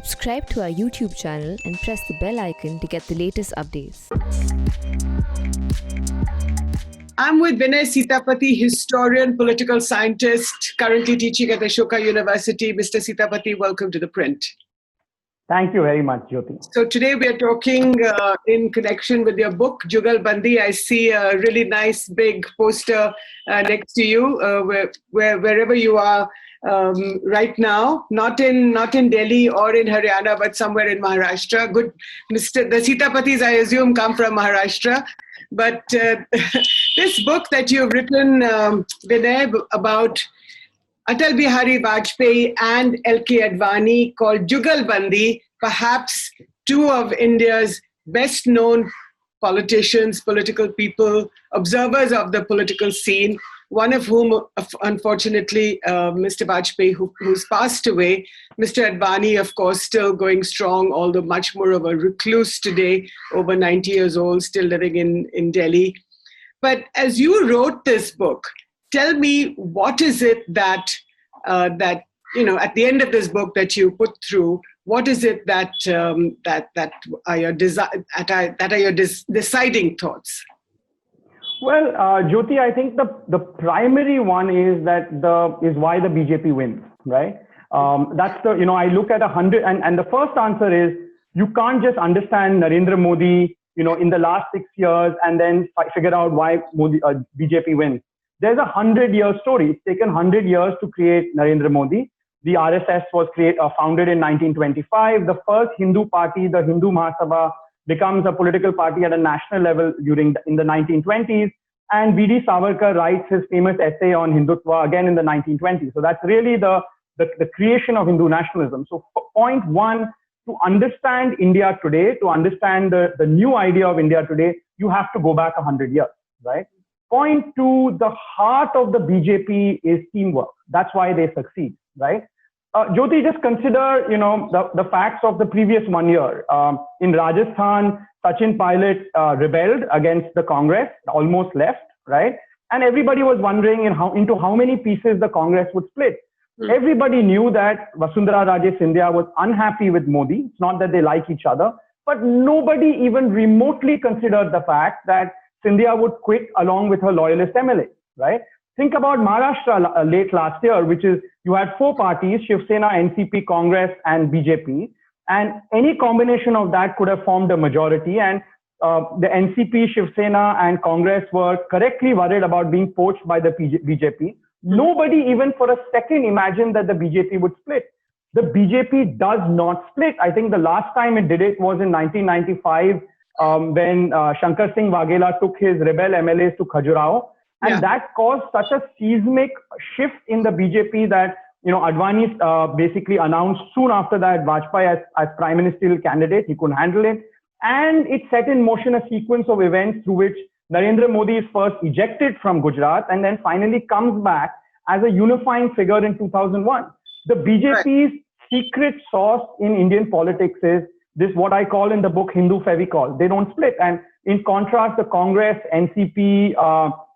Subscribe to our YouTube channel and press the bell icon to get the latest updates. I'm with Vinay Sitapati, historian, political scientist, currently teaching at Ashoka University. Mr. Sitapati, welcome to The Print. Thank you very much, Jyoti. So today we are talking in connection with your book, Jugal Bandi. I see a really nice big poster next to you, wherever you are right now, not in Delhi or in Haryana, but somewhere in Maharashtra. Good, the Sitapatis, I assume, come from Maharashtra. But this book that you've written, Vinay, about Atal Bihari Vajpayee and L.K. Advani, called Jugal Bandi, perhaps two of India's best known politicians, political people, observers of the political scene, one of whom, unfortunately, Mr. Vajpayee, who's passed away. Mr. Advani, of course, still going strong, although much more of a recluse today, over 90 years old, still living in Delhi. But as you wrote this book, tell me, what is it that at the end of this book that you put through? What is it that are your deciding thoughts? Well, Jyoti, I think the primary one is is why the BJP wins, right? That's I look at 100, and the first answer is you can't just understand Narendra Modi, in the last 6 years and then figure out why BJP wins. There's a 100-year story. It's taken 100 years to create Narendra Modi. The RSS was founded in 1925. The first Hindu party, the Hindu Mahasabha, becomes a political party at a national level in the 1920s. And V.D. Savarkar writes his famous essay on Hindutva again in the 1920s. So that's really the creation of Hindu nationalism. So point one, to understand India today, to understand the new idea of India today, you have to go back 100 years, right? Point two, the heart of the BJP is teamwork. That's why they succeed, right? Jyoti, just consider, the facts of the previous 1 year. In Rajasthan, Sachin Pilot rebelled against the Congress, almost left, right? And everybody was wondering into how many pieces the Congress would split. Everybody knew that Vasundhara Raje Scindia was unhappy with Modi. It's not that they like each other, but nobody even remotely considered the fact that Scindia would quit along with her loyalist MLA, right? Think about Maharashtra late last year, which is you had four parties, Shiv Sena, NCP, Congress, and BJP. And any combination of that could have formed a majority. And the NCP, Shiv Sena, and Congress were correctly worried about being poached by the BJP. Nobody even for a second imagined that the BJP would split. The BJP does not split. I think the last time it did it was in 1995 when Shankar Singh Waghela took his rebel MLAs to Khajuraho. And that caused such a seismic shift in the BJP that, Advani basically announced soon after that Vajpayee as prime ministerial candidate. He couldn't handle it. And it set in motion a sequence of events through which Narendra Modi is first ejected from Gujarat and then finally comes back as a unifying figure in 2001. The BJP's secret sauce in Indian politics is this, what I call in the book Hindu Fevicol. They don't split. And in contrast, the Congress, NCP,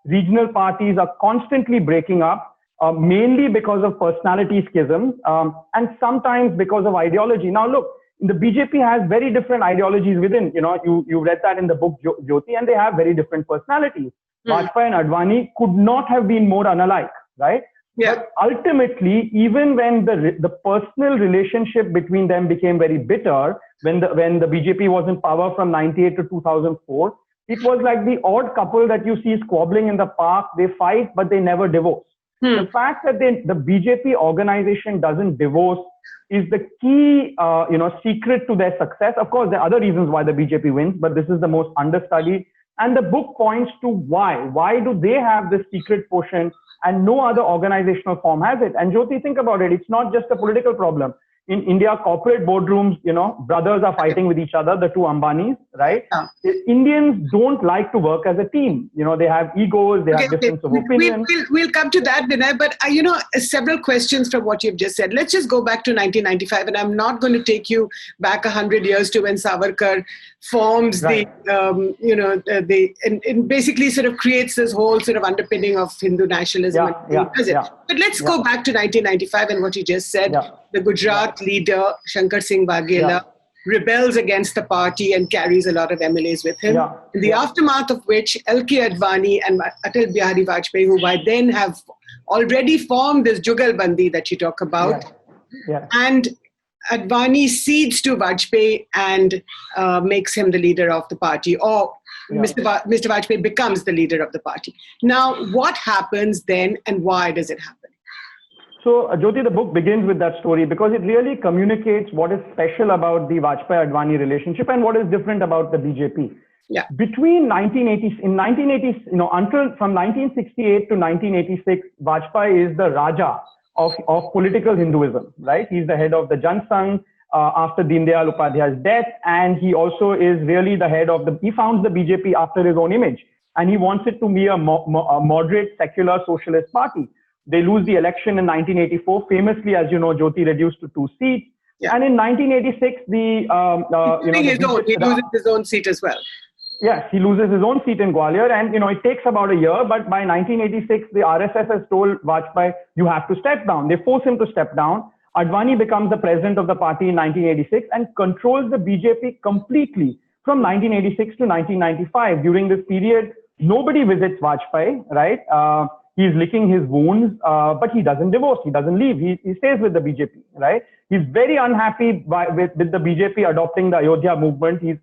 regional parties are constantly breaking up, mainly because of personality schisms and sometimes because of ideology. Now, look, the BJP has very different ideologies within. You read that in the book, Jyoti, and they have very different personalities. Vajpayee and Advani could not have been more unalike, right? Yeah. But ultimately, even when the personal relationship between them became very bitter, when the BJP was in power from 98 to 2004, it was like the odd couple that you see squabbling in the park. They fight, but they never divorce. The fact that the BJP organization doesn't divorce is the key, secret to their success. Of course, there are other reasons why the BJP wins, but this is the most understudied. And the book points to why. Why do they have this secret potion and no other organizational form has it? And Jyoti, think about it. It's not just a political problem. In India, corporate boardrooms, brothers are fighting with each other, the two Ambanis, right? Yeah. Indians don't like to work as a team. They have egos, they have difference of opinion. We'll come to that, Vinay, but several questions from what you've just said. Let's just go back to 1995, and I'm not going to take you back 100 years to when Savarkar forms and basically sort of creates this whole sort of underpinning of Hindu nationalism. But let's go back to 1995 and what you just said. the Gujarat leader, Shankar Singh Waghela, rebels against the party and carries a lot of MLAs with him. In the aftermath of which, L.K. Advani and Atal Bihari Vajpayee, who by then have already formed this Jugalbandi that you talk about, and Advani cedes to Vajpayee and makes him the leader of the party, or Mr. Vajpayee becomes the leader of the party. Now, what happens then and why does it happen? So, Jyoti, the book begins with that story because it really communicates what is special about the Vajpayee-Advani relationship and what is different about the BJP. Yeah. Between 1980s, until from 1968 to 1986, Vajpayee is the Raja of political Hinduism, right? He's the head of the Jan Sangh after Deen Dayal Upadhyay's death, and he also is really the head of he founds the BJP after his own image, and he wants it to be a moderate, secular, socialist party. They lose the election in 1984, famously, as you know, Jyoti, reduced to 2 seats. Yeah. And in 1986, he loses his own seat as well. Yes, he loses his own seat in Gwalior, and it takes about a year. But by 1986, the RSS has told Vajpayee, you have to step down. They force him to step down. Advani becomes the president of the party in 1986 and controls the BJP completely from 1986 to 1995. During this period, nobody visits Vajpayee, right? He's licking his wounds, but he doesn't divorce. He doesn't leave. He stays with the BJP, right? He's very unhappy with the BJP adopting the Ayodhya movement. He's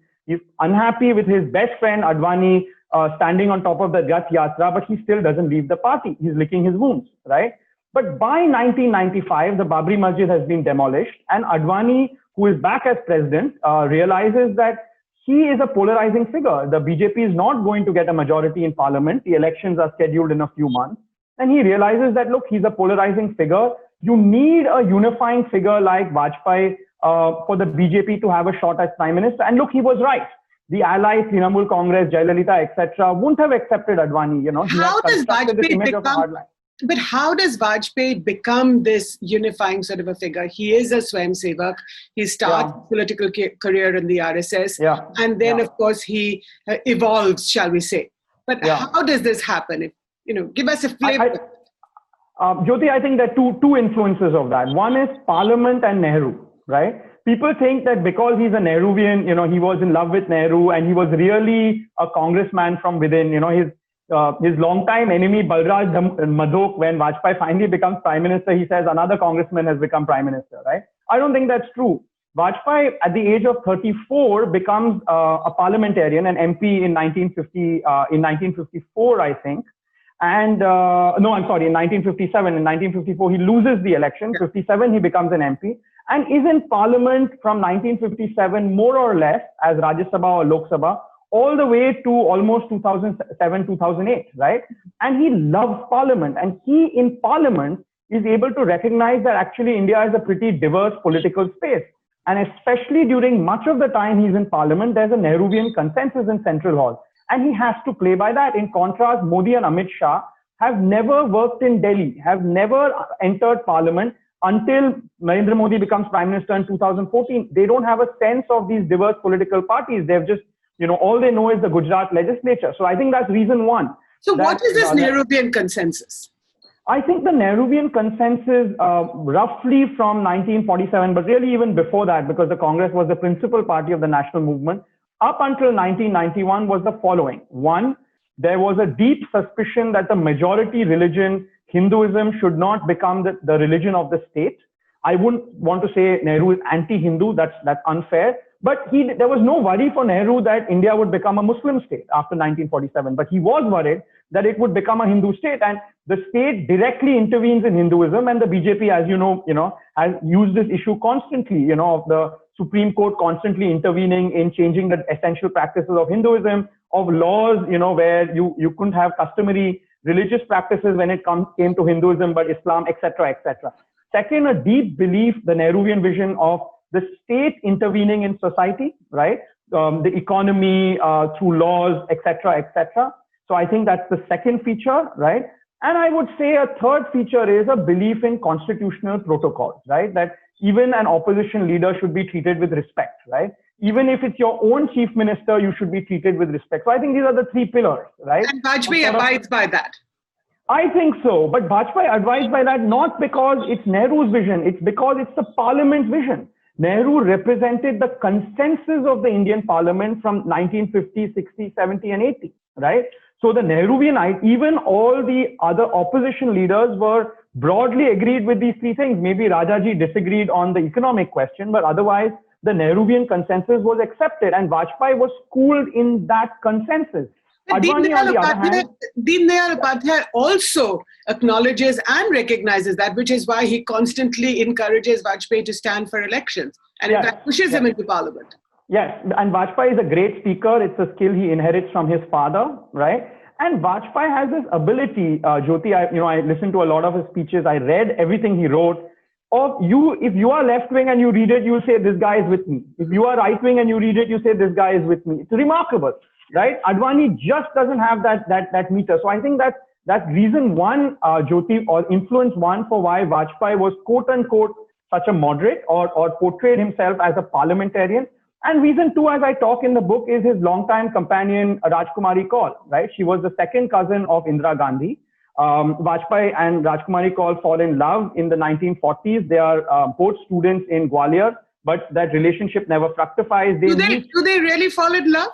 unhappy with his best friend Advani standing on top of the Rath Yatra, but he still doesn't leave the party. He's licking his wounds, right? But by 1995, the Babri Masjid has been demolished, and Advani, who is back as president, realizes that he is a polarizing figure. The BJP is not going to get a majority in parliament. The elections are scheduled in a few months. And he realizes that, look, he's a polarizing figure. You need a unifying figure like Vajpayee for the BJP to have a shot as prime minister. And look, he was right. The allies, Trinamool Congress, Jayalalitha, etc., wouldn't have accepted Advani. How does Vajpayee become? But how does Vajpayee become this unifying sort of a figure? He is a Swayamsevak. He starts political career in the RSS. And then, of course, he evolves, shall we say. But how does this happen? Give us a flavor. Jyoti, I think there are two influences of that. One is Parliament and Nehru, right? People think that because he's a Nehruvian, he was in love with Nehru and he was really a congressman from within. His longtime enemy, Balraj Madhok, when Vajpayee finally becomes prime minister, he says another congressman has become prime minister, right? I don't think that's true. Vajpayee, at the age of 34, becomes a parliamentarian, an MP in 1954, I think. And in 1957. In 1954, he loses the election. 57, he becomes an MP and is in parliament from 1957, more or less, as Rajya Sabha or Lok Sabha, all the way to almost 2007, 2008, right? And he loves parliament. And he, in parliament, is able to recognize that actually India is a pretty diverse political space. And especially during much of the time he's in parliament, there's a Nehruvian consensus in Central Hall. And he has to play by that. In contrast, Modi and Amit Shah have never worked in Delhi, have never entered parliament until Narendra Modi becomes prime minister in 2014. They don't have a sense of these diverse political parties. They've just, all they know is the Gujarat legislature. So I think that's reason one. So what is this Nehruvian consensus? I think the Nehruvian consensus, roughly from 1947, but really even before that, because the Congress was the principal party of the national movement, up until 1991 was the following. One, there was a deep suspicion that the majority religion, Hinduism, should not become the religion of the state. I wouldn't want to say Nehru is anti-Hindu, that's unfair. But there was no worry for Nehru that India would become a Muslim state after 1947. But he was worried that it would become a Hindu state, and the state directly intervenes in Hinduism. And the BJP, as you know, has used this issue constantly, of the Supreme Court constantly intervening in changing the essential practices of Hinduism, of laws, where you couldn't have customary religious practices when it came to Hinduism, but Islam, etc., etc. Second, a deep belief, the Nehruvian vision of the state intervening in society, right? The economy through laws, etc., etc. So I think that's the second feature, right? And I would say a third feature is a belief in constitutional protocols, right? That even an opposition leader should be treated with respect, right? Even if it's your own chief minister, you should be treated with respect. So I think these are the three pillars, right? And Vajpayee abides by that. I think so, but Vajpayee advised by that not because it's Nehru's vision, it's because it's the parliament's vision. Nehru represented the consensus of the Indian parliament from 1950, 60, 70 and 80, right? So the Nehruvian, even all the other opposition leaders were broadly agreed with these three things. Maybe Rajaji disagreed on the economic question, but otherwise the Nehruvian consensus was accepted and Vajpayee was schooled in that consensus. Deen Dayal Upadhyay also acknowledges and recognizes that, which is why he constantly encourages Vajpayee to stand for elections and in fact pushes him into parliament. Yes, and Vajpayee is a great speaker. It's a skill he inherits from his father, right? And Vajpayee has this ability, Jyoti, I listened to a lot of his speeches. I read everything he wrote. If you are left wing and you read it, you'll say, this guy is with me. If you are right wing and you read it, you say, this guy is with me. It's remarkable, right? Advani just doesn't have that meter. So I think that reason one, Jyoti, or influence one for why Vajpayee was quote unquote such a moderate or portrayed himself as a parliamentarian. And reason two, as I talk in the book, is his longtime companion, Rajkumari Kaul, right? She was the second cousin of Indira Gandhi. Vajpayee and Rajkumari Kaul fall in love in the 1940s. They are both students in Gwalior, but that relationship never fructifies. Do they really fall in love?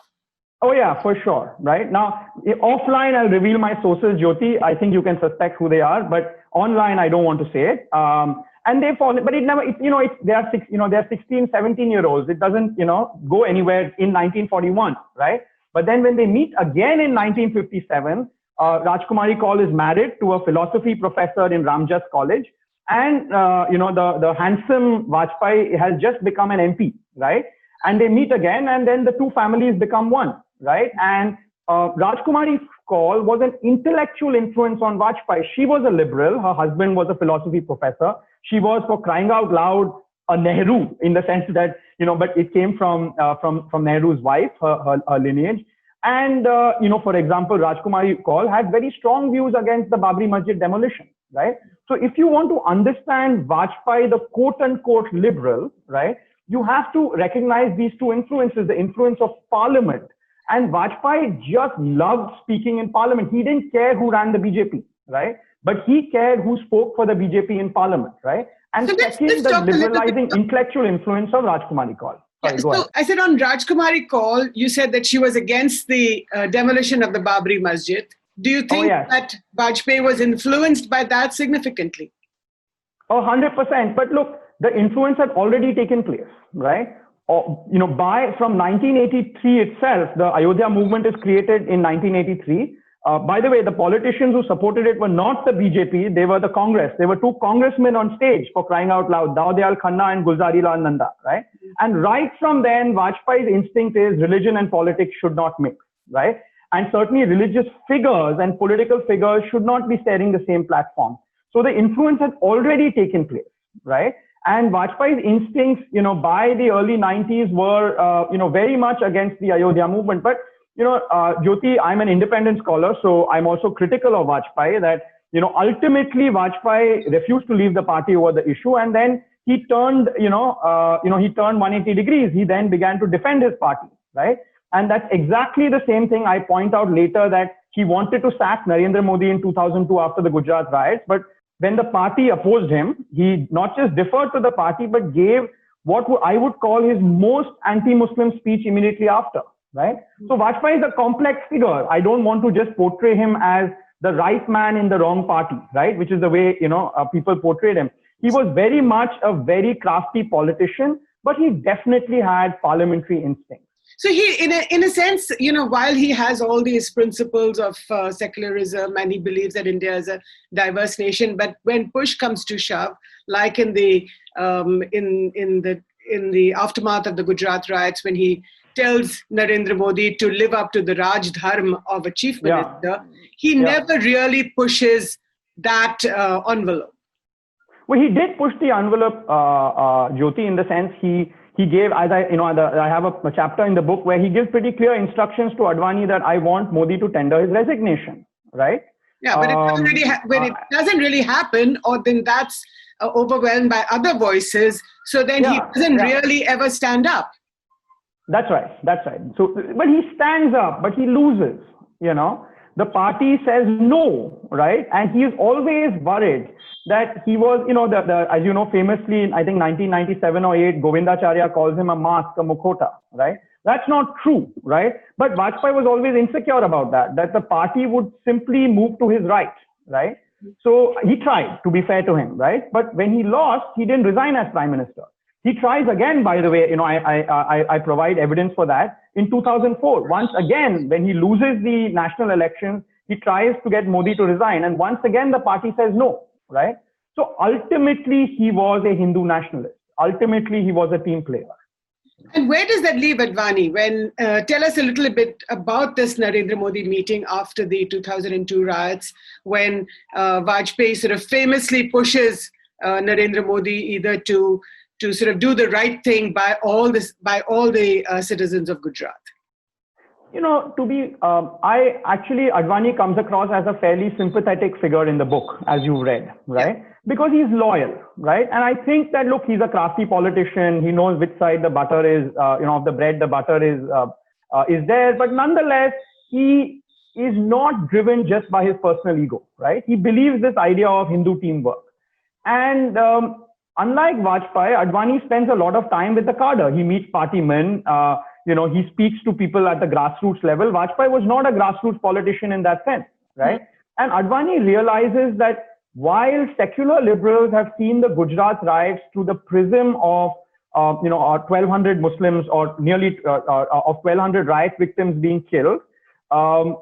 Oh yeah, for sure, right? Now, offline, I'll reveal my sources, Jyoti. I think you can suspect who they are, but online, I don't want to say it. And they fall, but they're 16, 17-year-olds. It doesn't, go anywhere in 1941, right? But then when they meet again in 1957, Rajkumari Kaul is married to a philosophy professor in Ramjas College. And, the handsome Vajpayee has just become an MP, right? And they meet again, and then the two families become one, right? And Rajkumari Kaul was an intellectual influence on Vajpayee. She was a liberal. Her husband was a philosophy professor. She was, for crying out loud, a Nehru in the sense that, but it came from Nehru's wife, her lineage. And, for example, Rajkumari Kaul had very strong views against the Babri Masjid demolition, right? So if you want to understand Vajpayee, the quote unquote liberal, right, you have to recognize these two influences, the influence of parliament. And Vajpayee just loved speaking in parliament. He didn't care who ran the BJP, right? But he cared who spoke for the BJP in parliament, right? And so second, the liberalizing intellectual influence of Rajkumari Kaul. So I said on Rajkumari Kaul, you said that she was against the demolition of the Babri Masjid. Do you think that Vajpayee was influenced by that significantly? 100%. But look, the influence had already taken place, right? From 1983 itself, the Ayodhya movement is created in 1983. By the way, the politicians who supported it were not the BJP, they were the Congress. There were two congressmen on stage, for crying out loud, Dawdayal Khanna and Gulzari Lal Nanda, right? And right from then, Vajpayee's instinct is religion and politics should not mix, right? And certainly religious figures and political figures should not be sharing the same platform. So the influence had already taken place, right? And Vajpayee's instincts, by the early 90s were, very much against the Ayodhya movement. But Jyoti, I'm an independent scholar, so I'm also critical of Vajpayee that, ultimately Vajpayee refused to leave the party over the issue. And then he turned, he turned 180 degrees. He then began to defend his party, right? And that's exactly the same thing I point out later, that he wanted to sack Narendra Modi in 2002 after the Gujarat riots. But when the party opposed him, he not just deferred to the party, but gave what I would call his most anti-Muslim speech immediately after. Right? So Vajpayee is a complex figure. I don't want to just portray him as the right man in the wrong party, right? Which is the way, people portrayed him. He was very much a very crafty politician, but he definitely had parliamentary instincts. So he, in a sense, while he has all these principles of secularism and he believes that India is a diverse nation, but when push comes to shove, like in the aftermath of the Gujarat riots, when he tells Narendra Modi to live up to the Raj Dharma of a chief minister, he never really pushes that envelope. Well, he did push the envelope, Jyoti, in the sense he gave, as I have a chapter in the book where he gives pretty clear instructions to Advani that I want Modi to tender his resignation, right? Yeah, but it doesn't really happen, or then that's overwhelmed by other voices. So then he doesn't really ever stand up. That's right. So, but he stands up, but he loses, The party says no, right? And he is always worried that he was, as you know, famously in, I think, 1997 or 8, Govindacharya calls him a mask, a mukhota, right? That's not true, right? But Vajpayee was always insecure about that the party would simply move to his right, right? So he tried, to be fair to him, right? But when he lost, he didn't resign as prime minister. He tries again, by the way, I provide evidence for that. In 2004, once again, when he loses the national elections, he tries to get Modi to resign. And once again, the party says no, right? So ultimately, he was a Hindu nationalist. Ultimately, he was a team player. And where does that leave Advani? Tell us a little bit about this Narendra Modi meeting after the 2002 riots, when Vajpayee sort of famously pushes Narendra Modi either to sort of do the right thing by all the citizens of Gujarat. Advani comes across as a fairly sympathetic figure in the book, as you've read, right? Yeah. Because he's loyal, right? And I think that, look, he's a crafty politician. He knows which side the butter is, of the bread, the butter is there. But nonetheless, he is not driven just by his personal ego, right? He believes this idea of Hindu teamwork. And unlike Vajpayee, Advani spends a lot of time with the cadre. He meets party men. He speaks to people at the grassroots level. Vajpayee was not a grassroots politician in that sense, right? And Advani realizes that while secular liberals have seen the Gujarat riots through the prism of 1,200 Muslims or nearly of 1,200 riot victims being killed, the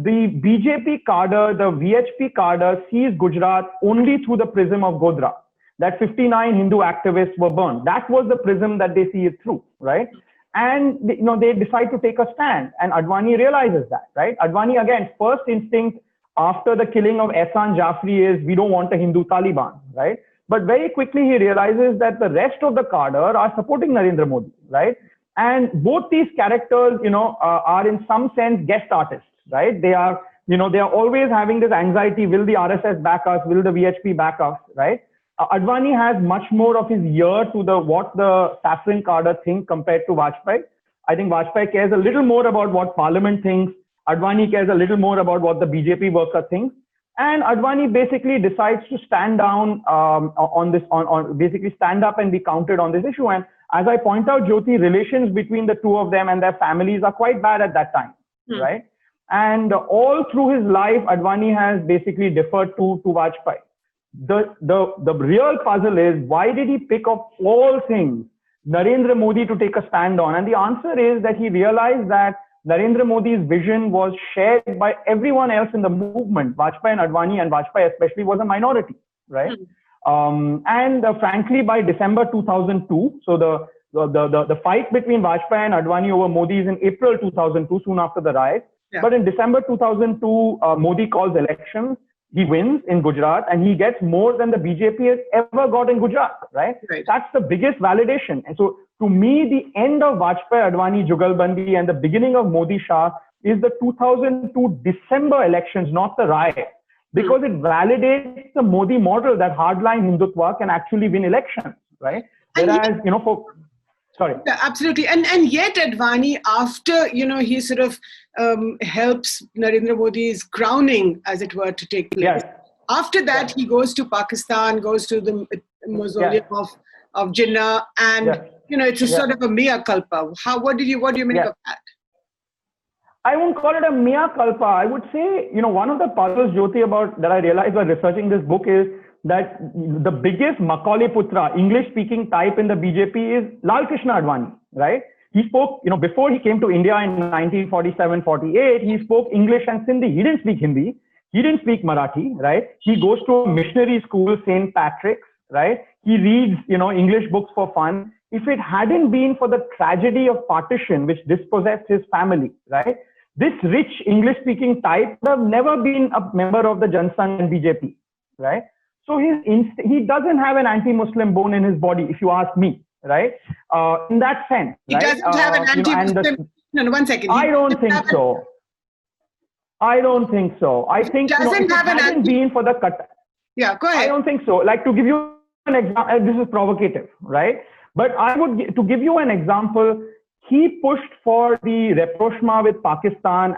BJP cadre, the VHP cadre sees Gujarat only through the prism of Godhra, that 59 Hindu activists were burned. That was the prism that they see it through, right? And they decide to take a stand, and Advani realizes that, right? Advani, again, first instinct after the killing of Ehsan Jafri is, we don't want a Hindu Taliban, right? But very quickly he realizes that the rest of the cadre are supporting Narendra Modi, right? And both these characters, are in some sense guest artists, right? They are always having this anxiety: will the RSS back us? Will the VHP back us? Right? Advani has much more of his ear to what the saffron cadre think compared to Vajpayee. I think Vajpayee cares a little more about what Parliament thinks. Advani cares a little more about what the BJP worker thinks. And Advani basically decides to stand down basically stand up and be counted on this issue. And as I point out, Jyoti, relations between the two of them and their families are quite bad at that time, right? And all through his life, Advani has basically deferred to Vajpayee. The real puzzle is, why did he pick up all things Narendra Modi to take a stand on? And the answer is that he realized that Narendra Modi's vision was shared by everyone else in the movement. Vajpayee and Vajpayee especially was a minority, right? Frankly, by December 2002, so the fight between Vajpayee and Advani over Modi is in April 2002, soon after the riot. Yeah. But in December 2002, Modi calls elections. He wins in Gujarat, and he gets more than the BJP has ever got in Gujarat, right? That's the biggest validation. And so, to me, the end of Vajpayee-Advani Jugalbandi and the beginning of Modi-Shah is the 2002 December elections, not the riot, because it validates the Modi model that hardline Hindutva can actually win elections, right? Whereas, Yeah, absolutely. And yet Advani, after, he sort of helps Narendra Modi's crowning, as it were, to take place. Yes. After that, he goes to Pakistan, goes to the mausoleum of Jinnah, and, it's a sort of a mea culpa. What do you make of that? I won't call it a mea culpa. I would say, one of the puzzles, Jyoti, that I realized while researching this book is that the biggest Macaulay Putra, English-speaking type in the BJP is Lal Krishna Advani, right? He spoke, before he came to India in 1947-48, he spoke English and Sindhi. He didn't speak Hindi. He didn't speak Marathi, right? He goes to a missionary school, St. Patrick's, right? He reads, English books for fun. If it hadn't been for the tragedy of partition, which dispossessed his family, right? This rich English-speaking type would have never been a member of the Jansangh and BJP, right? So he doesn't have an anti-Muslim bone in his body, if you ask me, right? In that sense, he doesn't have an anti-Muslim. No, 1 second. I don't think so. I think if it hadn't been for the cut. Yeah, go ahead. I don't think so. Like, to give you an example, this is provocative, right? But to give you an example, he pushed for the rapprochement with Pakistan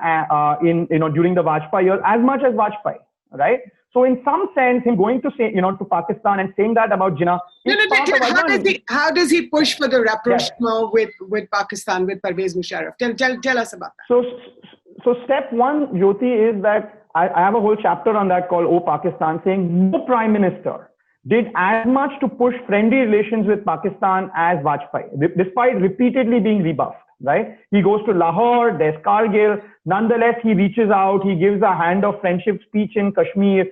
during the Vajpayee years as much as Vajpayee, right? So in some sense, him going to say, to Pakistan and saying that about Jinnah is part of Advani. How does he push for the rapprochement with Pakistan, with Parvez Musharraf? Tell us about that. So step one, Jyoti, is that I have a whole chapter on that called Oh Pakistan, saying no prime minister did as much to push friendly relations with Pakistan as Vajpayee, despite repeatedly being rebuffed, right? He goes to Lahore, there's Kargil. Nonetheless, he reaches out, he gives a hand of friendship speech in Kashmir.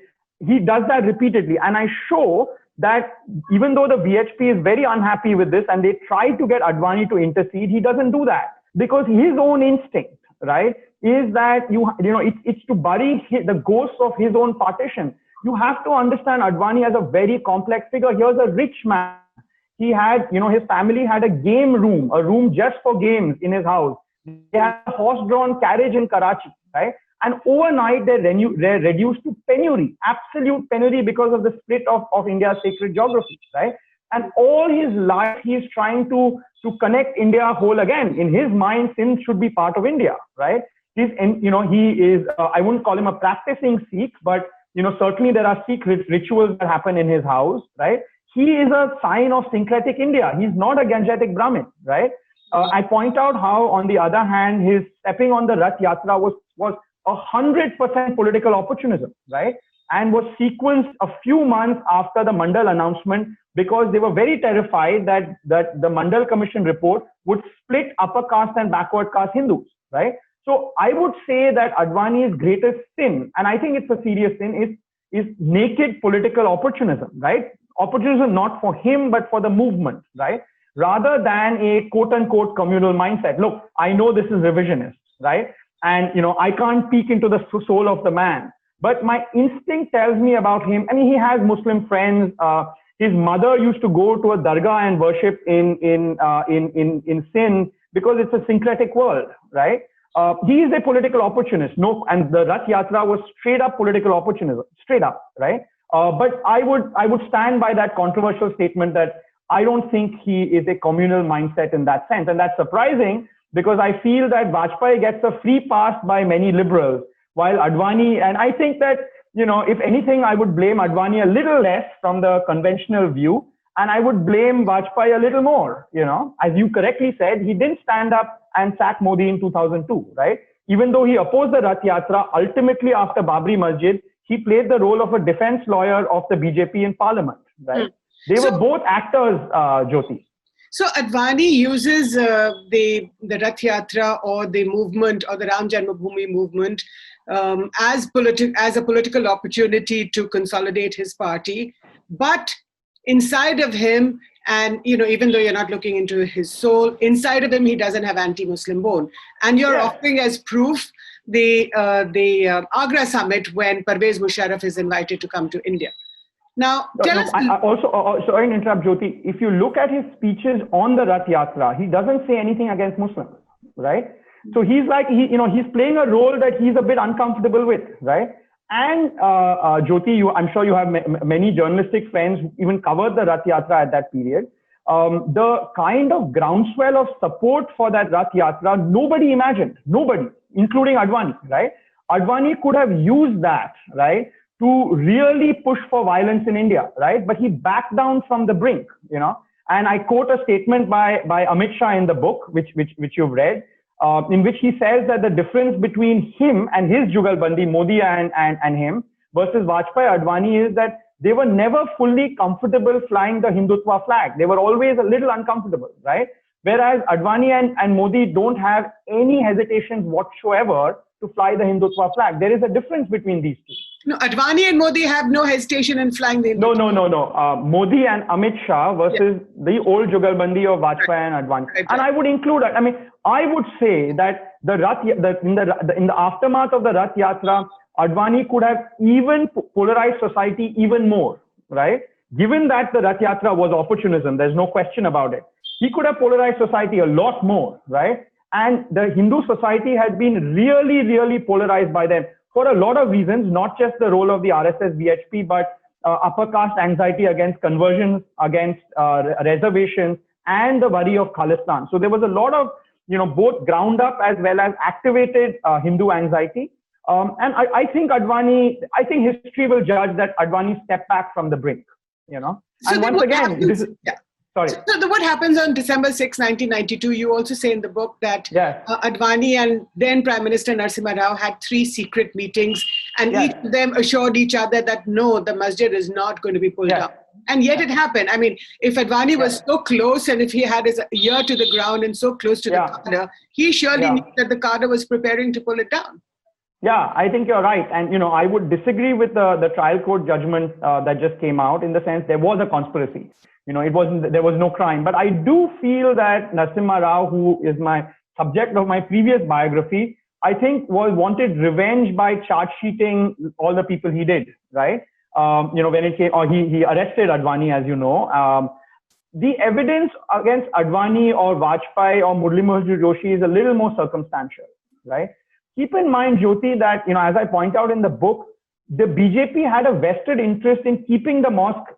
He does that repeatedly. And I show that even though the VHP is very unhappy with this and they try to get Advani to intercede, he doesn't do that because his own instinct, right, is that it's to bury the ghosts of his own partition. You have to understand Advani as a very complex figure. Here's a rich man. He had, his family had a game room, a room just for games in his house. They had a horse-drawn carriage in Karachi, right? And overnight, they're reduced to penury, absolute penury because of the split of India's sacred geography, right? And all his life, he's trying to connect India whole again. In his mind, Sindh should be part of India, right? He is, I wouldn't call him a practicing Sikh, but, certainly there are Sikh rituals that happen in his house, right? He is a sign of syncretic India. He's not a Gangetic Brahmin, right? I point out how, on the other hand, his stepping on the Rath Yatra was 100% political opportunism, right? And was sequenced a few months after the Mandal announcement because they were very terrified that the Mandal Commission report would split upper caste and backward caste Hindus, right? So I would say that Advani's greatest sin, and I think it's a serious sin, is naked political opportunism, right? Opportunism not for him, but for the movement, right? Rather than a quote-unquote communal mindset. Look, I know this is revisionist, right? And, I can't peek into the soul of the man. But my instinct tells me about him. I mean, he has Muslim friends. His mother used to go to a dargah and worship in Sindh because it's a syncretic world, right? He is a political opportunist. And the Rath Yatra was straight up political opportunism, straight up, right? But I would stand by that controversial statement that I don't think he is a communal mindset in that sense. And that's surprising because I feel that Vajpayee gets a free pass by many liberals, while Advani, and I think that, if anything, I would blame Advani a little less from the conventional view, and I would blame Vajpayee a little more, As you correctly said, he didn't stand up and sack Modi in 2002, right? Even though he opposed the Rath Yatra, ultimately after Babri Masjid, he played the role of a defense lawyer of the BJP in parliament, right? They were both actors, Jyoti. So Advani uses the Rath Yatra or the movement or the Ram Janmabhoomi movement as a political opportunity to consolidate his party. But inside of him, and even though you're not looking into his soul, inside of him he doesn't have anti-Muslim bone. And you're offering as proof the Agra summit when Parvez Musharraf is invited to come to India. Now, tell us. I also, sorry to interrupt, Jyoti. If you look at his speeches on the Rath Yatra, he doesn't say anything against Muslims, right? So he's like, he's playing a role that he's a bit uncomfortable with, right? And Jyoti, I'm sure you have many journalistic friends who even covered the Rath Yatra at that period. The kind of groundswell of support for that Rath Yatra, nobody imagined, nobody, including Advani, right? Advani could have used that, right, to really push for violence in India, right? But he backed down from the brink, And I quote a statement by Amit Shah in the book, which you've read, in which he says that the difference between him and his Jugalbandi, Modi and him, versus Vajpayee Advani is that they were never fully comfortable flying the Hindutva flag. They were always a little uncomfortable, right? Whereas Advani and Modi don't have any hesitations whatsoever to fly the Hindutva flag. There is a difference between these two. No, Advani and Modi have no hesitation in flying the Hindutva. No. Modi and Amit Shah versus the old Jugalbandi of Vajpayee and Advani. Right. And I would include, I would say that in the aftermath of the Rath Yatra, Advani could have even polarized society even more, right? Given that the Rath Yatra was opportunism, there's no question about it. He could have polarized society a lot more, right? And the Hindu society has been really, really polarized by them for a lot of reasons, not just the role of the RSS VHP, but upper caste anxiety against conversions, against reservations, and the worry of Khalistan. So there was a lot of both ground up as well as activated Hindu anxiety. And I think history will judge that Advani stepped back from the brink, So And then once again, this is, sorry. So what happens on December 6, 1992? You also say in the book that Advani and then Prime Minister Narasimha Rao had 3 secret meetings, and each of them assured each other that no, the masjid is not going to be pulled down. And yet it happened. I mean, if Advani was so close, and if he had his ear to the ground and so close to the cadre, he surely knew that the cadre was preparing to pull it down. Yeah, I think you're right. And, I would disagree with the trial court judgment that just came out, in the sense there was a conspiracy. There was no crime. But I do feel that Narasimha Rao, who is my subject of my previous biography, I think wanted revenge by charge sheeting all the people he did, right? When it came, or he arrested Advani, as you know. The evidence against Advani or Vajpayee or Murli Manohar Joshi is a little more circumstantial, right? Keep in mind, Jyoti, that, as I point out in the book, the BJP had a vested interest in keeping the mosque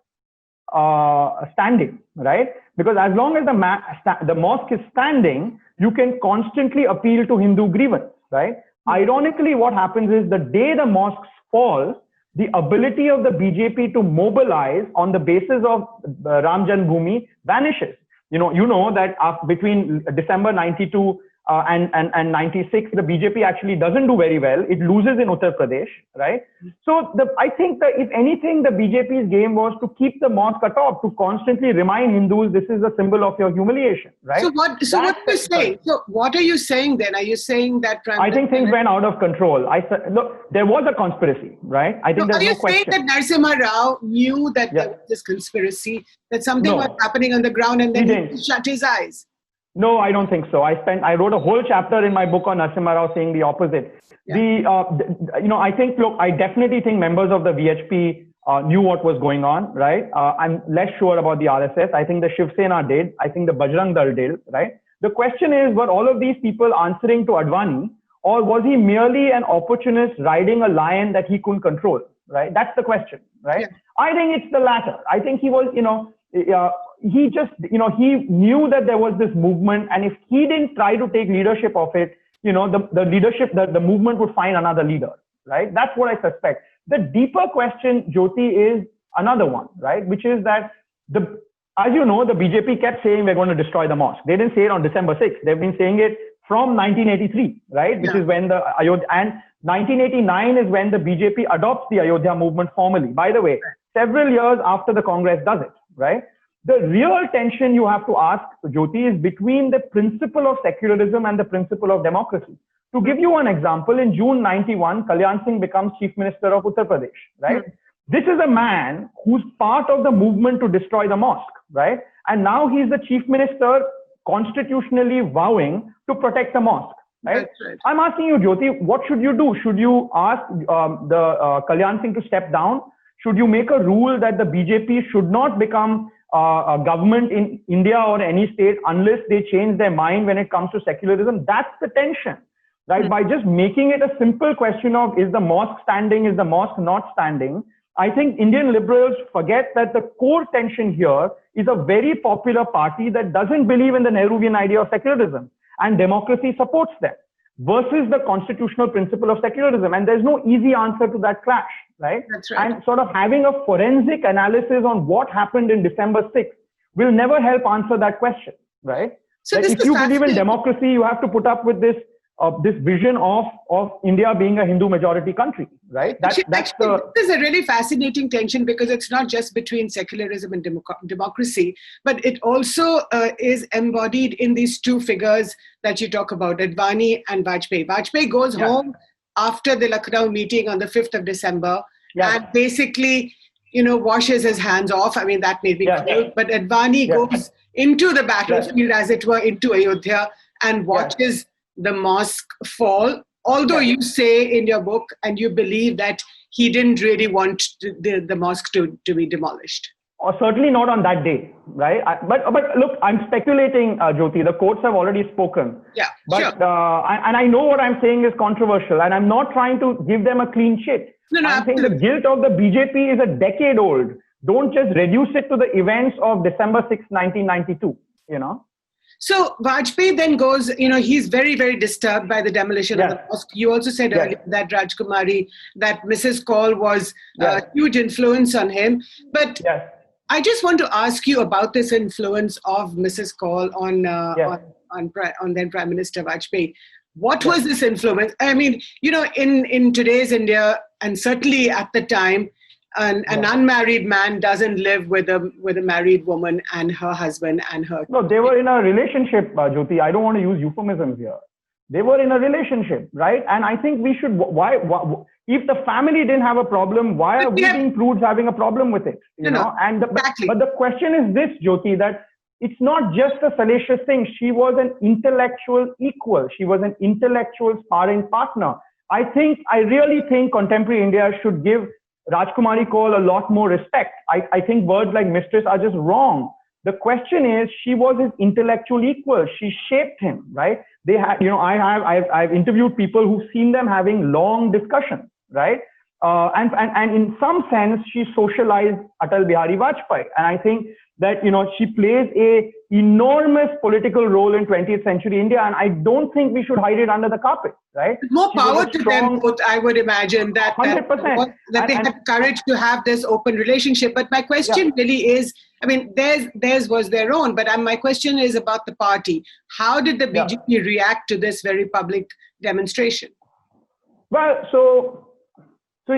standing, right? Because as long as the mosque is standing, you can constantly appeal to Hindu grievance, right? Ironically, what happens is the day the mosques fall, the ability of the BJP to mobilize on the basis of Ram Janmabhoomi vanishes. You know that between December 92 and 96, the BJP actually doesn't do very well. It loses in Uttar Pradesh, right? So I think that if anything, the BJP's game was to keep the mosque atop, to constantly remind Hindus this is a symbol of your humiliation, right? So what are you saying? So what are you saying then? Are you saying that? I think things went out of control. Look, there was a conspiracy, right? I think there's no question. Are you saying that Narasimha Rao knew that there was this conspiracy, that something was happening on the ground, and then he shut his eyes? No, I don't think so. I wrote a whole chapter in my book on Narasimha Rao saying the opposite. I definitely think members of the VHP knew what was going on, right? I'm less sure about the RSS. I think the Shiv Sena did. I think the Bajrang Dal did, right? The question is, were all of these people answering to Advani, or was he merely an opportunist riding a lion that he couldn't control, right? That's the question, right? Yeah. I think it's the latter. I think he was, he just, he knew that there was this movement, and if he didn't try to take leadership of it, the movement would find another leader, right? That's what I suspect. The deeper question, Jyoti, is another one, right? Which is that as you know, the BJP kept saying we're going to destroy the mosque. They didn't say it on December 6th. They've been saying it from 1983, right? Which is when the Ayodhya, and 1989 is when the BJP adopts the Ayodhya movement formally. By the way, several years after the Congress does it, right? The real tension you have to ask, Jyoti, is between the principle of secularism and the principle of democracy. To give you an example, in June 91, Kalyan Singh becomes Chief Minister of Uttar Pradesh, right? This is a man who's part of the movement to destroy the mosque, right? And now he's the Chief Minister constitutionally vowing to protect the mosque, right? Right. I'm asking you, Jyoti, what should you do? Should you ask Kalyan Singh to step down? Should you make a rule that the BJP should not become a government in India or any state unless they change their mind when it comes to secularism? That's the tension, right? By just making it a simple question of, is the mosque standing, is the mosque not standing? I think Indian liberals forget that the core tension here is a very popular party that doesn't believe in the Nehruvian idea of secularism, and democracy supports them, versus the constitutional principle of secularism. And there's no easy answer to that clash, right? That's right. And sort of having a forensic analysis on what happened in December 6th will never help answer that question, right? So if you believe in democracy, you have to put up with this vision of India being a Hindu majority country, right? This is a really fascinating tension, because it's not just between secularism and democracy, but it also is embodied in these two figures that you talk about, Advani and Vajpayee. Vajpayee goes home after the Lucknow meeting on the 5th of December and basically, washes his hands off. I mean, that may be cruel, but Advani goes into the battlefield, as it were, into Ayodhya, and watches the mosque fall. Although you say in your book, and you believe that he didn't really want the mosque to be demolished. Or certainly not on that day, right? But look, I'm speculating, Jyoti. The courts have already spoken. Yeah, but, sure. And I know what I'm saying is controversial, and I'm not trying to give them a clean sheet. I'm saying the guilt of the BJP is a decade old. Don't just reduce it to the events of December 6, 1992, So Vajpayee then goes, he's very, very disturbed by the demolition of the mosque. You also said earlier that that Mrs. Kaul was a huge influence on him. But I just want to ask you about this influence of Mrs. Kaul on then Prime Minister Vajpayee. What was this influence? I mean, in today's India, and certainly at the time, an unmarried man doesn't live with a married woman and her husband and her. No, they were in a relationship, Jyoti. I don't want to use euphemisms here. They were in a relationship, right? And I think we should. Why if the family didn't have a problem, why are we being prudes having a problem with it? No. And Exactly. But the question is this, Jyoti, that it's not just a salacious thing. She was an intellectual equal. She was an intellectual sparring partner. I really think contemporary India should give Rajkumari Kaul a lot more respect. I think words like mistress are just wrong. The question is, she was his intellectual equal. She shaped him, right? They had, I've interviewed people who've seen them having long discussions, right? And in some sense, she socialized Atal Bihari Vajpayee. And I think that, she plays a enormous political role in 20th century India. And I don't think we should hide it under the carpet, right? More power to them both, I would imagine, that 100%. That they had courage to have this open relationship. But my question really is, I mean, theirs was their own, but my question is about the party. How did the BJP react to this very public demonstration? Well, so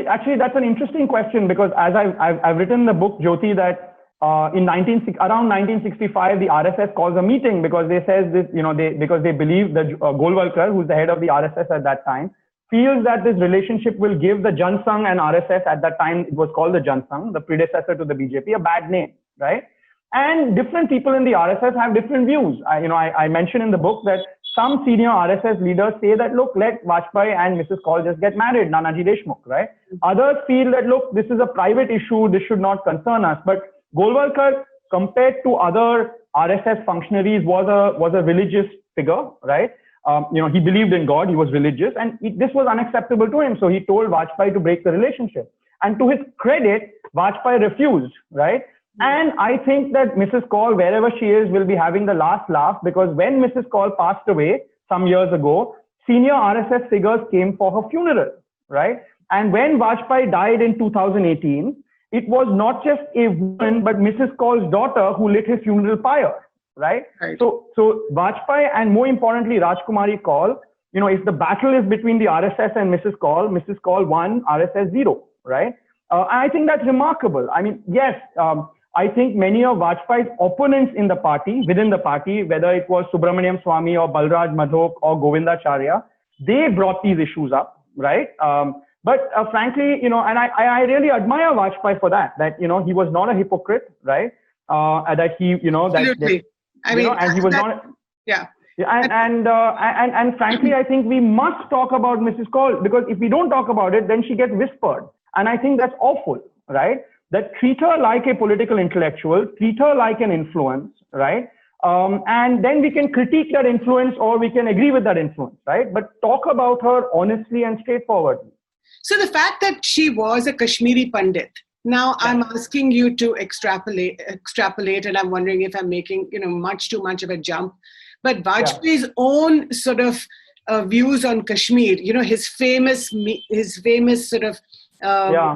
actually that's an interesting question, because as I've written in the book, Jyoti, that around 1965, the RSS calls a meeting because they says this, because they believe that Golwalkar, who's the head of the RSS at that time, feels that this relationship will give the Jan Sangh and RSS, at that time it was called the Jan Sangh, the predecessor to the BJP, a bad name, right? And different people in the RSS have different views. I mentioned in the book that some senior RSS leaders say that, look, let Vajpayee and Mrs. Kaul just get married, Nanaji Deshmukh, right? Others feel that, look, this is a private issue, this should not concern us. But Golwalkar, compared to other RSS functionaries, was a religious figure, right? He believed in God, he was religious, and this was unacceptable to him. So he told Vajpayee to break the relationship. And to his credit, Vajpayee refused, right? And I think that Mrs. Kaul, wherever she is, will be having the last laugh, because when Mrs. Kaul passed away some years ago, senior RSS figures came for her funeral, right? And when Vajpayee died in 2018, it was not just a woman, but Mrs. Kaul's daughter who lit his funeral pyre, right? So Vajpayee, and more importantly, Rajkumari Kaul, if the battle is between the RSS and Mrs. Kaul won, RSS 0, right? And I think that's remarkable. I mean, yes, I think many of Vajpayee's opponents in the party, within the party, whether it was Subramaniam Swamy or Balraj Madhok or Govindacharya, they brought these issues up, right? But frankly, and I really admire Vajpayee for that he was not a hypocrite, right? That he, Absolutely. and he was not. Yeah. And frankly, I think we must talk about Mrs. Kaul, because if we don't talk about it, then she gets whispered. And I think that's awful, right? That treat her like a political intellectual, treat her like an influence, right? And then we can critique that influence, or we can agree with that influence, right? But talk about her honestly and straightforwardly. So the fact that she was a Kashmiri Pandit, now I'm asking you to extrapolate, and I'm wondering if I'm making, much too much of a jump. But Vajpayee's own sort of views on Kashmir, his famous sort of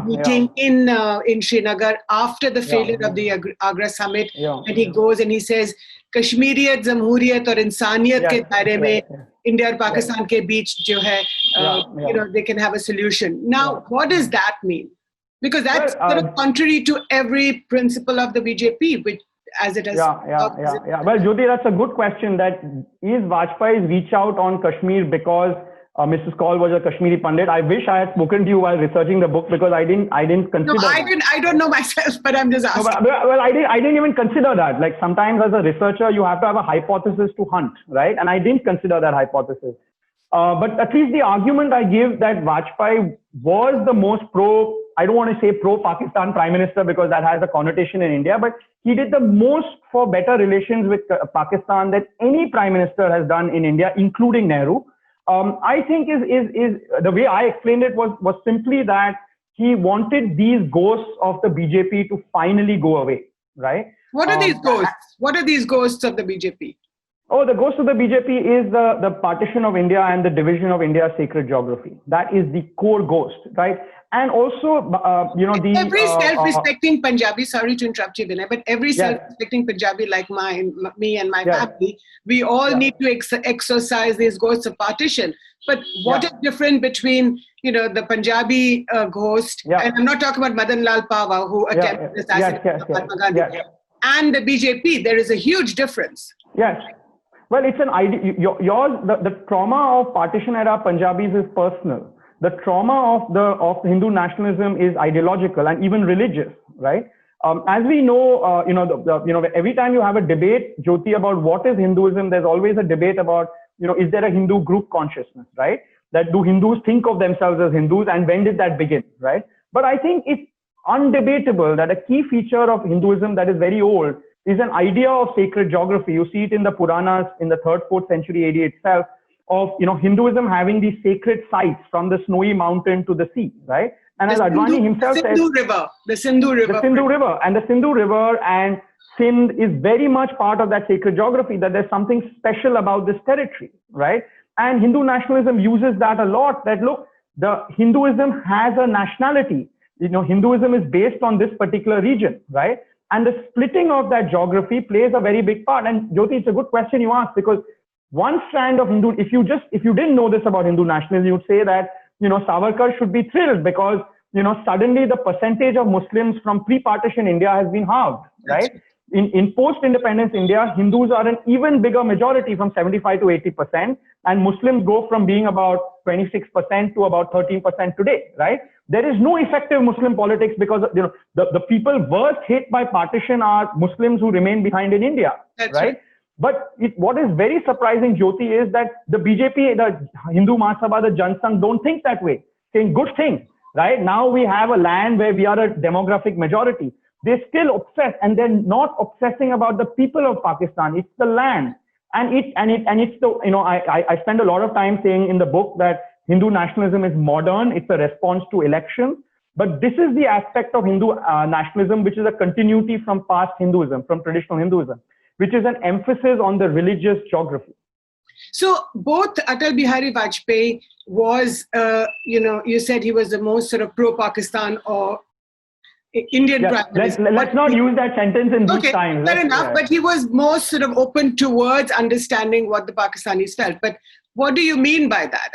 meeting in Srinagar after the failure of the Agra summit, and he goes and he says, Kashmiriyat, Jamhuriyat और इंसानियत के दायरे में India और Pakistan के बीच जो है, they can have a solution. Now, what does that mean? Because that's sort of contrary to every principle of the BJP, which as it has. Well, Jyoti, that's a good question. That is Vajpayee's reach out on Kashmir because Mrs. Kaul was a Kashmiri Pandit. I wish I had spoken to you while researching the book, because I didn't consider. No, I don't know myself, but I'm just asking. Well, I didn't even consider that. Like, sometimes as a researcher, you have to have a hypothesis to hunt, right? And I didn't consider that hypothesis. But at least the argument I give that Vajpayee was the most I don't want to say pro-Pakistan prime minister, because that has a connotation in India, but he did the most for better relations with Pakistan that any prime minister has done in India, including Nehru. I think is the way I explained it was simply that he wanted these ghosts of the BJP to finally go away, right? What are these ghosts? What are these ghosts of the BJP? Oh, the ghost of the BJP is the partition of India and the division of India's sacred geography. That is the core ghost, right? And also, every self-respecting Punjabi, sorry to interrupt you, Vinay, but every self-respecting Punjabi like me and my family, we all need to exercise these ghosts of partition. But what is different between, the Punjabi ghost, and I'm not talking about Madan Lal Pawa, who attempted to assassinate Mahatma Gandhi, and the BJP? There is a huge difference. Yes. Well, it's an idea. The trauma of partition era Punjabis is personal. The trauma of Hindu nationalism is ideological and even religious, right? As we know, every time you have a debate, Jyoti, about what is Hinduism, there's always a debate about, is there a Hindu group consciousness, right? That do Hindus think of themselves as Hindus, and when did that begin, right? But I think it's undebatable that a key feature of Hinduism that is very old is an idea of sacred geography. You see it in the Puranas in the 3rd, 4th century AD itself, of Hinduism having these sacred sites from the snowy mountain to the sea, right? And as Advani himself said, the Sindhu River, and the Sindhu River and Sindh is very much part of that sacred geography, that there's something special about this territory, right? And Hindu nationalism uses that a lot, that look, the Hinduism has a nationality. Hinduism is based on this particular region, right? And the splitting of that geography plays a very big part. And Jyoti, it's a good question you asked, because one strand of Hindu, if you didn't know this about Hindu nationalism, you'd say that, Savarkar should be thrilled because, suddenly the percentage of Muslims from pre-partition India has been halved, right? In post-independence India, Hindus are an even bigger majority, from 75 to 80%, and Muslims go from being about 26% to about 13% today, right? There is no effective Muslim politics because the people worst hit by partition are Muslims who remain behind in India, right? But what is very surprising, Jyoti, is that the BJP, the Hindu Mahasabha, the Jan Sangh don't think that way, saying good thing, right? Now we have a land where we are a demographic majority. They still obsess, and they're not obsessing about the people of Pakistan. It's the land, and it's the I spend a lot of time saying in the book that Hindu nationalism is modern. It's a response to elections, but this is the aspect of Hindu nationalism which is a continuity from past Hinduism, from traditional Hinduism, which is an emphasis on the religious geography. So both Atal Bihari Vajpayee was, you said he was the most sort of pro-Pakistan or Indian Prime Minister. Let's not use that sentence in these times. Fair enough, but he was more sort of open towards understanding what the Pakistanis felt. But what do you mean by that?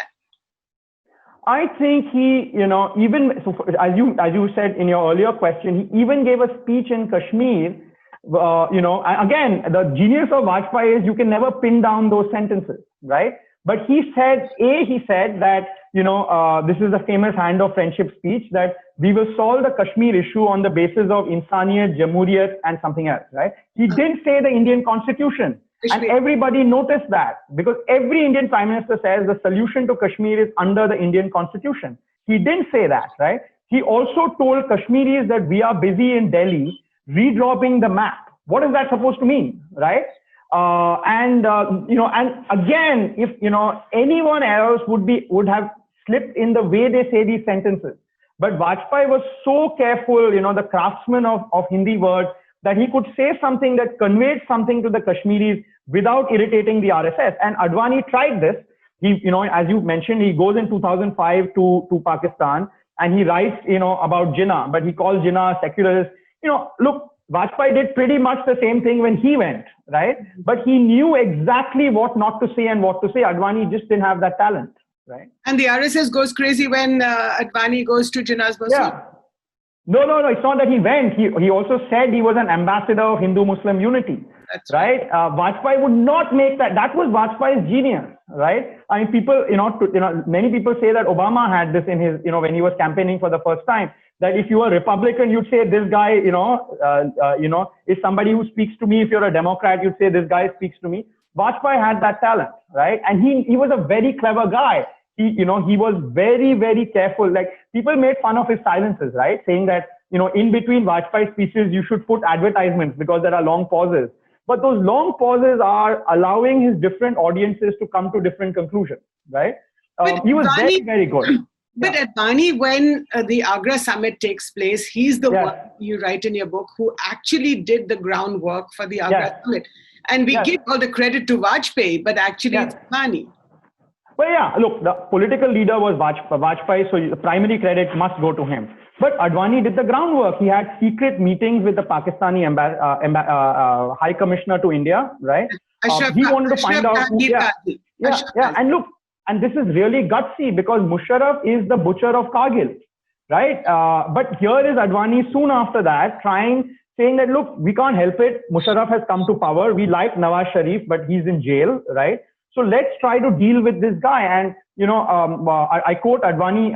I think he, even so, as you said in your earlier question, he even gave a speech in Kashmir. Again, the genius of Vajpayee is you can never pin down those sentences, right? But he said that, this is the famous hand of friendship speech, that we will solve the Kashmir issue on the basis of Insaniyat, Jamhuriyat, and something else, right? He didn't say the Indian constitution. And everybody noticed that, because every Indian prime minister says the solution to Kashmir is under the Indian constitution. He didn't say that, right? He also told Kashmiris that we are busy in Delhi redrawing the map. What is that supposed to mean, right? And again, if anyone else would have slipped in the way they say these sentences, but Vajpayee was so careful, the craftsman of Hindi words, that he could say something that conveyed something to the Kashmiris without irritating the RSS. And Advani tried this. He, as you mentioned, he goes in 2005 to Pakistan, and he writes, about Jinnah, but he calls Jinnah a secularist. Look, Vajpayee did pretty much the same thing when he went, right? But he knew exactly what not to say and what to say. Advani just didn't have that talent, right? And the RSS goes crazy when Advani goes to Jinnah's Masjid. Yeah. No. It's not that he went. He also said he was an ambassador of Hindu-Muslim unity. That's right. Vajpayee would not make that. That was Vajpayee's genius, right? I mean, people, many people say that Obama had this in his, when he was campaigning for the first time, that if you were a Republican, you'd say this guy, is somebody who speaks to me. If you're a Democrat, you'd say this guy speaks to me. Vajpayee had that talent, right? And he was a very clever guy. He was very, very careful. Like, people made fun of his silences, right? Saying that, in between Vajpayee speeches, you should put advertisements because there are long pauses. But those long pauses are allowing his different audiences to come to different conclusions, right? He was very, very good. But Advani, when the Agra summit takes place, he's the one, you write in your book, who actually did the groundwork for the Agra summit. And we Yes. give all the credit to Vajpayee, but actually Yes. it's Advani. Well, yeah, look, the political leader was Vajpayee, so the primary credit must go to him. But Advani did the groundwork. He had secret meetings with the Pakistani High Commissioner to India, right? He wanted to find out who. Yeah. And look, and this is really gutsy because Musharraf is the butcher of Kargil, right? But here is Advani soon after that saying that, look, we can't help it. Musharraf has come to power. We like Nawaz Sharif, but he's in jail, right? So let's try to deal with this guy. And, I quote Advani,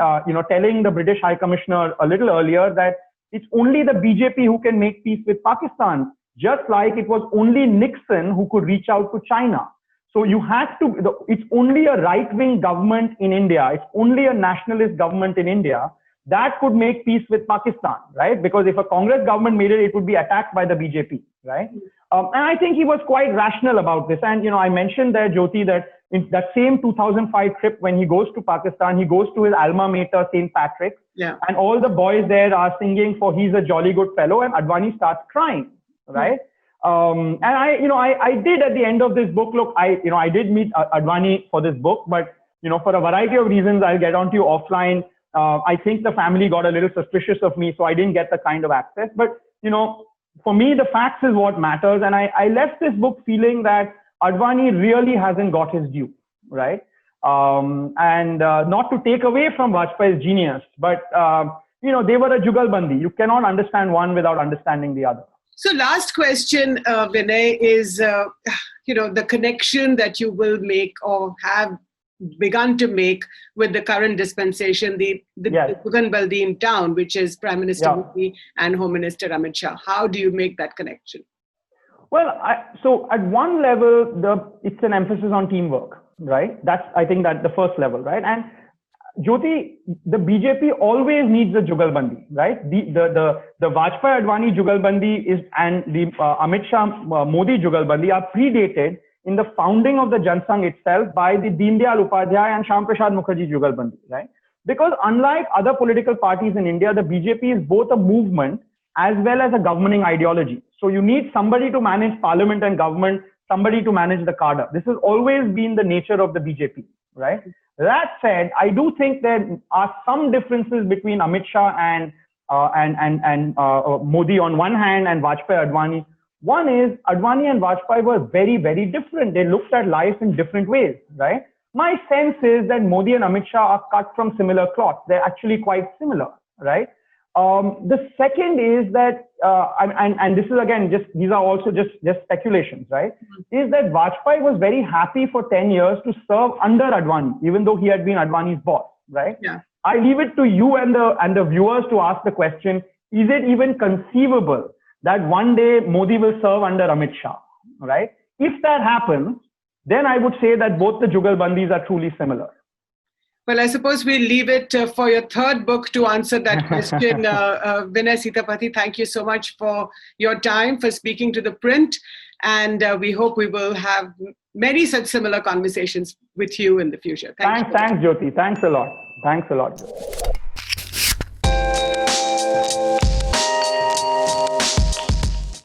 telling the British High Commissioner a little earlier that it's only the BJP who can make peace with Pakistan, just like it was only Nixon who could reach out to China. So it's only a right-wing government in India. It's only a nationalist government in India that could make peace with Pakistan, right? Because if a Congress government made it, it would be attacked by the BJP, right? And I think he was quite rational about this. And, I mentioned there, Jyoti, that in that same 2005 trip, when he goes to Pakistan, he goes to his alma mater, St. Patrick's, and all the boys there are singing for "He's a Jolly Good Fellow," and Advani starts crying, right? And I did at the end of this book, look, I did meet Advani for this book, but, for a variety of reasons, I'll get onto you offline. I think the family got a little suspicious of me, so I didn't get the kind of access. But, for me, the facts is what matters. And I left this book feeling that Advani really hasn't got his due, right? And not to take away from Vajpayee's genius, but, they were a jugalbandi. You cannot understand one without understanding the other. So last question, Vinay, is, the connection that you will make or have begun to make with the current dispensation, the Jugalbandi in town, which is Prime Minister Modi and Home Minister Amit Shah. How do you make that connection? Well, so at one level, it's an emphasis on teamwork, right? I think that's the first level, right? And Jyoti, the BJP always needs a Jugalbandi, right? The Vajpayee-Advani Jugalbandi and the Amit Shah Modi Jugalbandi are predated in the founding of the Jansangh itself by the Deen Dayal Upadhyay and Shyam Prasad Mukherjee Jugalbandi, right? Because unlike other political parties in India, the BJP is both a movement as well as a governing ideology. So you need somebody to manage parliament and government, somebody to manage the cadre. This has always been the nature of the BJP, right? That said, I do think there are some differences between Amit Shah and Modi on one hand and Vajpayee-Advani. One is Advani and Vajpayee were very, very different. They looked at life in different ways, right? My sense is that Modi and Amit Shah are cut from similar cloth. They're actually quite similar, right? The second is that, and this is again, these are also just speculations, right? Is that Vajpayee was very happy for 10 years to serve under Advani, even though he had been Advani's boss, right? Yeah. I leave it to you and the viewers to ask the question, is it even conceivable that one day Modi will serve under Amit Shah, right? If that happens, then I would say that both the Jugalbandis are truly similar. Well, I suppose we'll leave it for your third book to answer that question. Vinay Sitapati, thank you so much for your time, for speaking to the print. And we hope we will have many such similar conversations with you in the future. Thanks, Jyoti. Thanks a lot.